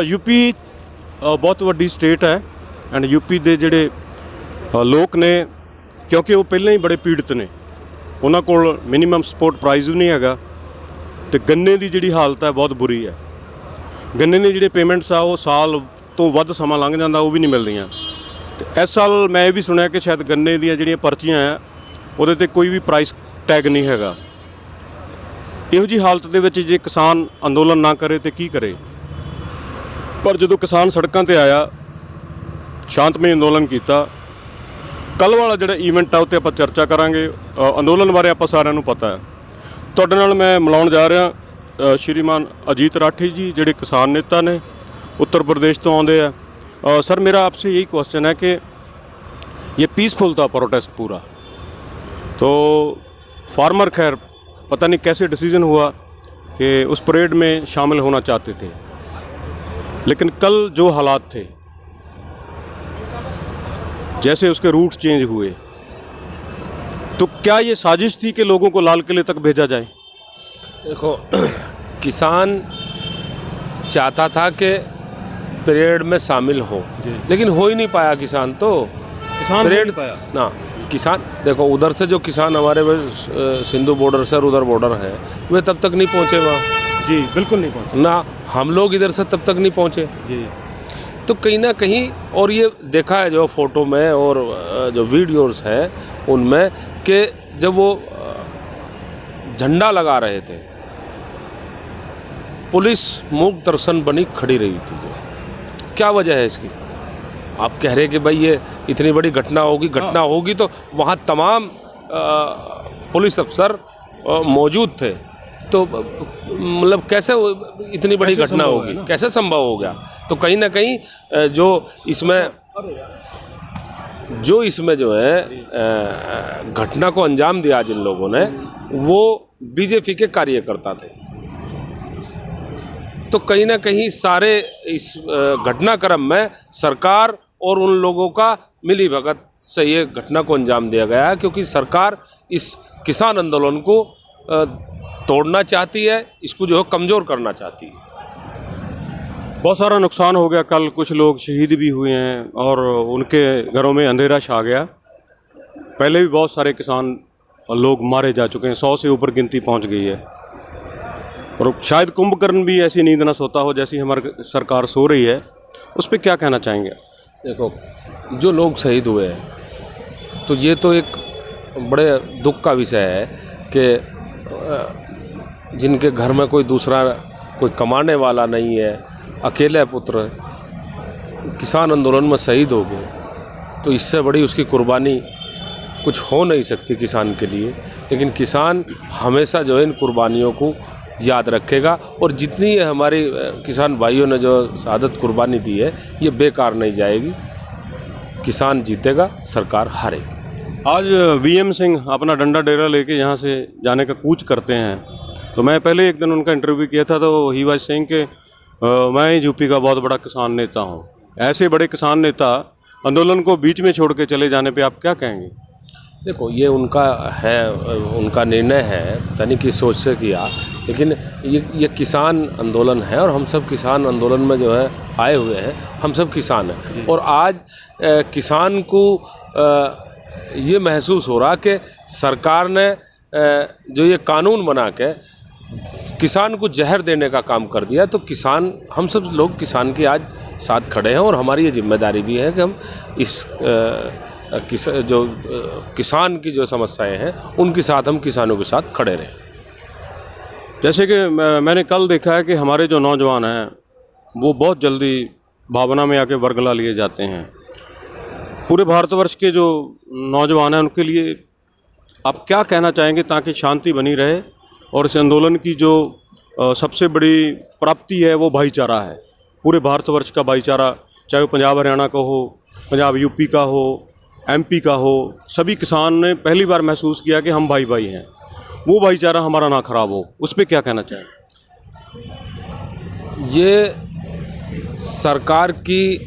UP बहुत वड्डी state है एंड यूपी ਦੇ ਜਿਹੜੇ ਲੋਕ ਨੇ ਕਿਉਂਕਿ ਉਹ ਪਹਿਲਾਂ ਹੀ ਬੜੇ ਪੀੜਤ ਨੇ, ਉਹਨਾਂ ਕੋਲ ਮਿਨੀਮਮ ਸਪੋਰਟ ਪ੍ਰਾਈਸ ਵੀ ਨਹੀਂ ਹੈਗਾ ਤੇ ਗੰਨੇ ਦੀ ਜਿਹੜੀ ਹਾਲਤ ਹੈ ਬਹੁਤ ਬੁਰੀ ਹੈ। ਗੰਨੇ ਦੀ ਜਿਹੜੇ ਪੇਮੈਂਟਸ ਆ ਉਹ ਸਾਲ ਤੋਂ ਵੱਧ ਸਮਾਂ ਲੰਘ ਜਾਂਦਾ, ਉਹ ਵੀ ਨਹੀਂ ਮਿਲਦੀਆਂ। ਤੇ ਇਸ ਸਾਲ ਮੈਂ ਇਹ ਵੀ ਸੁਣਿਆ ਕਿ ਸ਼ਾਇਦ ਗੰਨੇ ਦੀਆਂ ਜਿਹੜੀਆਂ ਪਰਚੀਆਂ ਆ ਉਹਦੇ ਤੇ ਕੋਈ ਵੀ ਪ੍ਰਾਈਸ ਟੈਗ ਨਹੀਂ ਹੈਗਾ। ਇਹੋ ਜਿਹੀ ਹਾਲਤ ਦੇ ਵਿੱਚ ਜੇ ਕਿਸਾਨ ਅੰਦੋਲਨ ਨਾ ਕਰੇ ਤੇ ਕੀ ਕਰੇ? पर जो किसान सड़कों पर आया, शांतमई अंदोलन किया, कल वाला जो ईवेंट है उत्ते आप चर्चा करांगे। अंदोलन बारे आप सारिਆਂ ਨੂੰ पता है। तुहाडे नाल मैं मिलाउण जा रहा श्रीमान अजीत राठी जी, जोड़े किसान नेता ने, उत्तर प्रदेश तो आउंदे आ। सर मेरा आपसे यही क्वेश्चन है कि ये पीसफुल था प्रोटेस्ट पूरा, तो फार्मर खैर पता नहीं कैसे डिसीज़न हुआ कि उस परेड में शामिल होना चाहते थे, लेकिन कल जो हालात थे, जैसे उसके रूट्स चेंज हुए, तो क्या ये साजिश थी कि लोगों को लाल किले तक भेजा जाए? देखो, किसान चाहता था कि परेड में शामिल हो, लेकिन हो ही नहीं पाया। किसान परेड नहीं पाया ना। किसान देखो, उधर से जो किसान हमारे सिंधु बॉर्डर से और उधर बॉर्डर है, वे तब तक नहीं पहुँचे वहाँ। जी बिल्कुल नहीं पहुँचे ना, हम लोग इधर से तब तक नहीं पहुँचे जी। तो कहीं ना कहीं, और ये देखा है जो फोटो में और जो वीडियोस हैं उनमें, कि जब वो झंडा लगा रहे थे, पुलिस मूक दर्शन बनी खड़ी रही थी। क्या वजह है इसकी? आप कह रहे कि भाई ये इतनी बड़ी घटना होगी तो वहाँ तमाम पुलिस अफसर मौजूद थे, तो मतलब कैसे इतनी बड़ी घटना होगी, कैसे संभव हो गया? तो कहीं ना कहीं जो इसमें जो है घटना को अंजाम दिया जिन लोगों ने, वो बीजेपी के कार्यकर्ता थे। तो कहीं ना कहीं सारे इस घटनाक्रम में सरकार और उन लोगों का मिली भगत से ये घटना को अंजाम दिया गया है, क्योंकि सरकार इस किसान आंदोलन को तोड़ना चाहती है, इसको जो है कमज़ोर करना चाहती है। बहुत सारा नुकसान हो गया, कल कुछ लोग शहीद भी हुए हैं और उनके घरों में अंधेरा छा गया। पहले भी बहुत सारे किसान लोग मारे जा चुके हैं, 100 से ऊपर गिनती पहुंच गई है। और शायद कुंभकर्ण भी ऐसी नींद ना सोता हो जैसी हमारी सरकार सो रही है, उस पर क्या कहना चाहेंगे? देखो, जो लोग शहीद हुए हैं, तो ये तो एक बड़े दुख का विषय है कि जिनके घर में कोई दूसरा कोई कमाने वाला नहीं है, अकेले पुत्र किसान आंदोलन में शहीद हो गए, तो इससे बड़ी उसकी कुर्बानी कुछ हो नहीं सकती किसान के लिए। लेकिन किसान हमेशा जो है इन कुर्बानियों को याद रखेगा, और जितनी ये हमारी किसान भाइयों ने जो शहादत कुर्बानी दी है, ये बेकार नहीं जाएगी। किसान जीतेगा, सरकार हारेगी। आज वीएम सिंह अपना डंडा डेरा लेके यहाँ से जाने का कूच करते हैं, तो मैं पहले एक दिन उनका इंटरव्यू किया था, तो ही वाज सेइंग कि मैं यूपी का बहुत बड़ा किसान नेता हूँ। ऐसे बड़े किसान नेता आंदोलन को बीच में छोड़ के चले जाने पे आप क्या कहेंगे? देखो, ये उनका है, उनका निर्णय है, पता नहीं किस सोच से किया, लेकिन ये किसान आंदोलन है और हम सब किसान आंदोलन में जो है आए हुए हैं, हम सब किसान हैं। और आज किसान को ये महसूस हो रहा कि सरकार ने जो ये कानून बना के किसान को जहर देने का काम कर दिया, तो किसान, हम सब लोग किसान के आज साथ खड़े हैं, और हमारी ये जिम्मेदारी भी है कि हम इस जो किसान की जो समस्याएं हैं उनके साथ, हम किसानों के साथ खड़े रहें। जैसे कि मैंने कल देखा है कि हमारे जो नौजवान हैं वो बहुत जल्दी भावना में आके वर्गला लिए जाते हैं। पूरे भारतवर्ष के जो नौजवान हैं उनके लिए आप क्या कहना चाहेंगे ताकि शांति बनी रहे, और इस आंदोलन की जो सबसे बड़ी प्राप्ति है वो भाईचारा है? पूरे भारतवर्ष का भाईचारा, चाहे वो पंजाब हरियाणा का हो, पंजाब यूपी का हो, एमपी का हो, सभी किसान ने पहली बार महसूस किया कि हम भाई भाई हैं। वो भाईचारा हमारा ना खराब हो, उस पर क्या कहना चाहें? ये सरकार की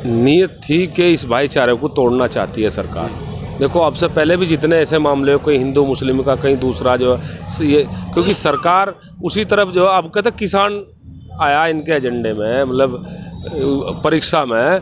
नीयत थी कि इस भाईचारे को तोड़ना चाहती है सरकार। देखो, अब से पहले भी जितने ऐसे मामले हो, कोई हिंदू मुस्लिम का, कहीं दूसरा जो है ये, क्योंकि सरकार उसी तरफ जो है, अब कहते किसान आया इनके एजेंडे में, मतलब परीक्षा में,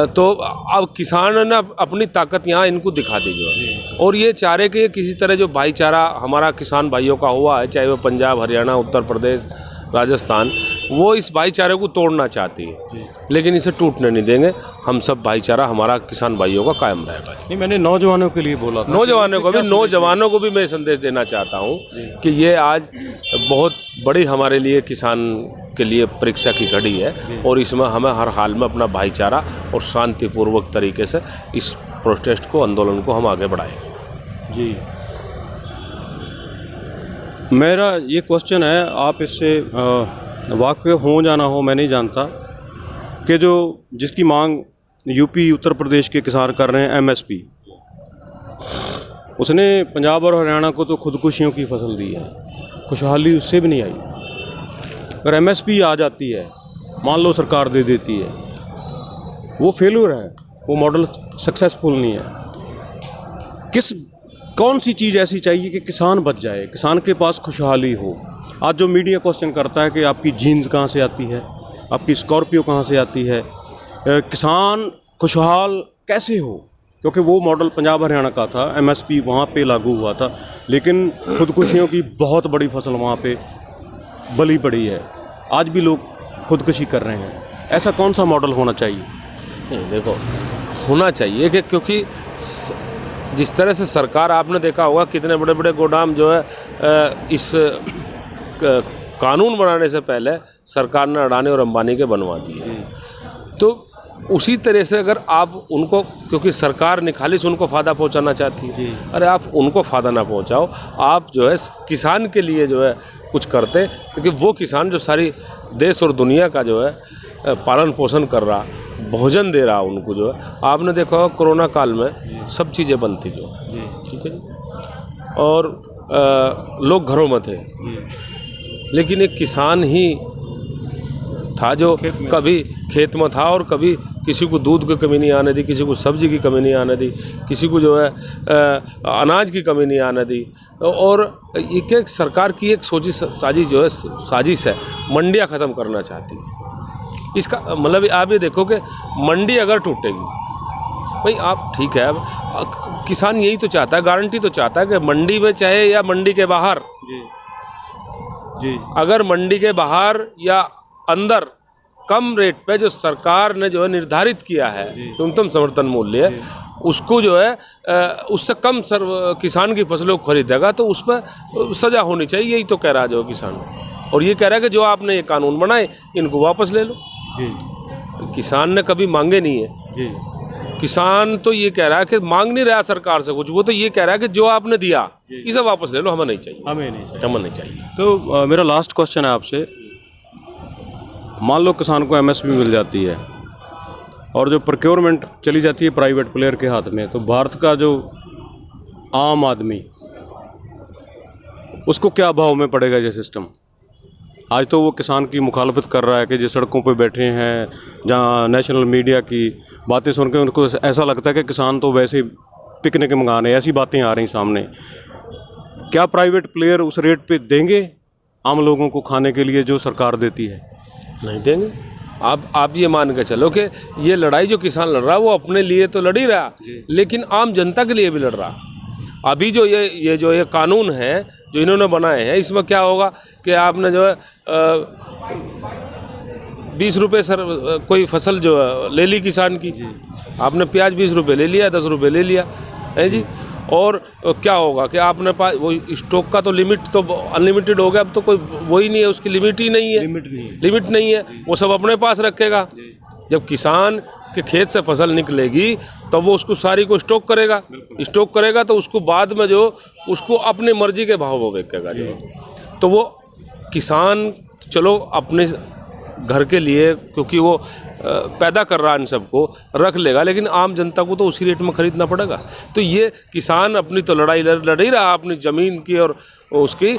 तो अब किसान ने अपनी ताकत यहाँ इनको दिखा दी जो है। और ये चाह रहे कि किसी तरह जो भाईचारा हमारा किसान भाइयों का हुआ है, चाहे वो पंजाब, हरियाणा, उत्तर प्रदेश, राजस्थान, वो इस भाईचारे को तोड़ना चाहती है, लेकिन इसे टूटने नहीं देंगे। हम सब भाईचारा हमारा किसान भाइयों का कायम रहेगा। नहीं, मैंने नौजवानों के लिए बोला था, नौजवानों को भी मैं संदेश देना चाहता हूँ कि ये आज बहुत बड़ी हमारे लिए, किसान के लिए परीक्षा की घड़ी है, और इसमें हमें हर हाल में अपना भाईचारा और शांतिपूर्वक तरीके से इस प्रोटेस्ट को, आंदोलन को हम आगे बढ़ाएंगे। जी, मेरा ये क्वेश्चन है, आप इससे वाकिफ़ हो जाना हो, मैं नहीं जानता, कि जो जिसकी मांग यूपी, उत्तर प्रदेश के किसान कर रहे हैं, एमएसपी, उसने पंजाब और हरियाणा को तो खुदकुशियों की फसल दी है, खुशहाली उससे भी नहीं आई। अगर एमएसपी आ जाती है, मान लो सरकार दे देती है, वो फेल्यूर है, वो मॉडल सक्सेसफुल नहीं है। कौन सी चीज़ ऐसी चाहिए कि किसान बच जाए, किसान के पास खुशहाली हो? आज जो मीडिया क्वेश्चन करता है कि आपकी जीन्स कहाँ से आती है, आपकी स्कॉर्पियो कहाँ से आती है, किसान खुशहाल कैसे हो? क्योंकि वो मॉडल पंजाब हरियाणा का था, एमएसपी वहाँ पे लागू हुआ था, लेकिन खुदकुशियों की बहुत बड़ी फसल वहाँ पे बली पड़ी है। आज भी लोग खुदकुशी कर रहे हैं। ऐसा कौन सा मॉडल होना चाहिए? नहीं, देखो, होना चाहिए कि क्योंकि जिस तरह से सरकार, आपने देखा होगा कितने बड़े बड़े गोदाम जो है इस कानून बनाने से पहले सरकार ने अडानी और अंबानी के बनवा दिए। तो उसी तरह से अगर आप उनको, क्योंकि सरकार निखालिस उनको फ़ायदा पहुंचाना चाहती है, अरे आप उनको फ़ायदा ना पहुंचाओ, आप जो है किसान के लिए जो है कुछ करते, क्योंकि वो किसान जो सारी देश और दुनिया का जो है पालन पोषण कर रहा, भोजन दे रहा उनको, जो है आपने देखा होगा कोरोना काल में सब चीज़ें बंद थी जो, ठीक है, और लोग घरों में थे, लेकिन एक किसान ही था जो कभी खेत में था और कभी किसी को दूध की कमी नहीं आने दी, किसी को सब्जी की कमी नहीं आने दी, किसी को जो है अनाज की कमी नहीं आने दी। और एक सरकार की एक सोची साजिश जो है, साजिश है, मंडियाँ ख़त्म करना चाहती है। इसका मतलब आप ये देखो कि मंडी अगर टूटेगी, भाई आप ठीक है, अब किसान यही तो चाहता है, गारंटी तो चाहता है कि मंडी में चाहे या मंडी के बाहर, जी, अगर मंडी के बाहर या अंदर कम रेट पे जो सरकार ने जो है निर्धारित किया है न्यूनतम समर्थन मूल्य, उसको जो है उससे कम किसान की फसलों को खरीदेगा तो उस पर सज़ा होनी चाहिए। यही तो कह रहा है जो किसान, और ये कह रहा है कि जो आपने ये कानून बनाए इनको वापस ले लो। जी, किसान ने कभी मांगे नहीं है। जी, किसान तो ये कह रहा है कि मांग नहीं रहा सरकार से कुछ, वो तो ये कह रहा है कि जो आपने दिया इसे वापस ले लो, हमें नहीं चाहिए, हमें नहीं चाहिए। तो मेरा लास्ट क्वेश्चन है आपसे, मान लो किसान को एमएसपी मिल जाती है और जो प्रोक्योरमेंट चली जाती है प्राइवेट प्लेयर के हाथ में, तो भारत का जो आम आदमी, उसको क्या भाव में पड़ेगा ये सिस्टम? आज तो वो किसान की मुखालफत कर रहा है कि जो सड़कों पे बैठे हैं, जहाँ नेशनल मीडिया की बातें सुन के उनको ऐसा लगता है कि किसान तो वैसे पिकनिक मंगा रहे हैं, ऐसी बातें आ रही सामने। क्या प्राइवेट प्लेयर उस रेट पे देंगे आम लोगों को खाने के लिए जो सरकार देती है? नहीं देंगे। आप ये मान के चलो कि ये लड़ाई जो किसान लड़ रहा है वो अपने लिए तो लड़ ही रहा, लेकिन आम जनता के लिए भी लड़ रहा। अभी जो ये कानून है जो इन्होंने बनाए हैं, इसमें क्या होगा कि आपने जो है 20 रुपये सर कोई फसल जो ले ली किसान की, आपने प्याज 20 रुपये ले लिया, 10 रुपये ले लिया है जी, और क्या होगा कि आपने पास वो स्टॉक का तो लिमिट तो अनलिमिटेड हो गया, अब तो कोई वही नहीं है, उसकी लिमिट ही नहीं है, लिमिट नहीं है, वो सब अपने पास रखेगा। जब किसान के खेत से फसल निकलेगी तब वो उसको सारी को स्टॉक करेगा तो उसको बाद में जो उसको अपनी मर्जी के भाव वो बेचेगा जो, तो वो किसान चलो अपने घर के लिए, क्योंकि वो पैदा कर रहा है इन सबको, रख लेगा, लेकिन आम जनता को तो उसी रेट में खरीदना पड़ेगा। तो ये किसान अपनी तो लड़ाई लड़ ही रहा अपनी ज़मीन की और उसकी,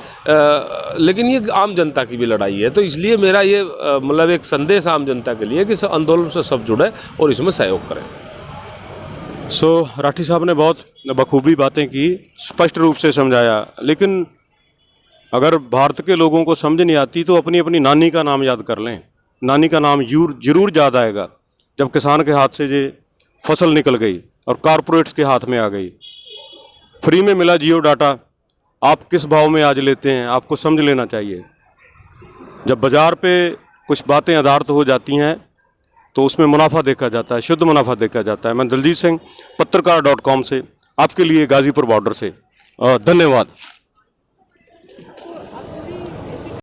लेकिन ये आम जनता की भी लड़ाई है। तो इसलिए मेरा ये मतलब एक संदेश आम जनता के लिए कि इस आंदोलन से सब जुड़े और इसमें सहयोग करें। राठी साहब ने बहुत बखूबी बातें की, स्पष्ट रूप से समझाया, लेकिन अगर भारत के लोगों को समझ नहीं आती तो अपनी अपनी नानी का नाम याद कर लें। नानी का नाम जरूर याद आएगा जब किसान के हाथ से ये फसल निकल गई और कारपोरेट्स के हाथ में आ गई। फ्री में मिला जियो डाटा, आप किस भाव में आज लेते हैं आपको समझ लेना चाहिए। जब बाज़ार पे कुछ बातें यथार्थ हो जाती हैं तो उसमें मुनाफा देखा जाता है, शुद्ध मुनाफा देखा जाता है। मैं दलजीत सिंह, पत्रकार.com से आपके लिए गाज़ीपुर बॉर्डर से। धन्यवाद।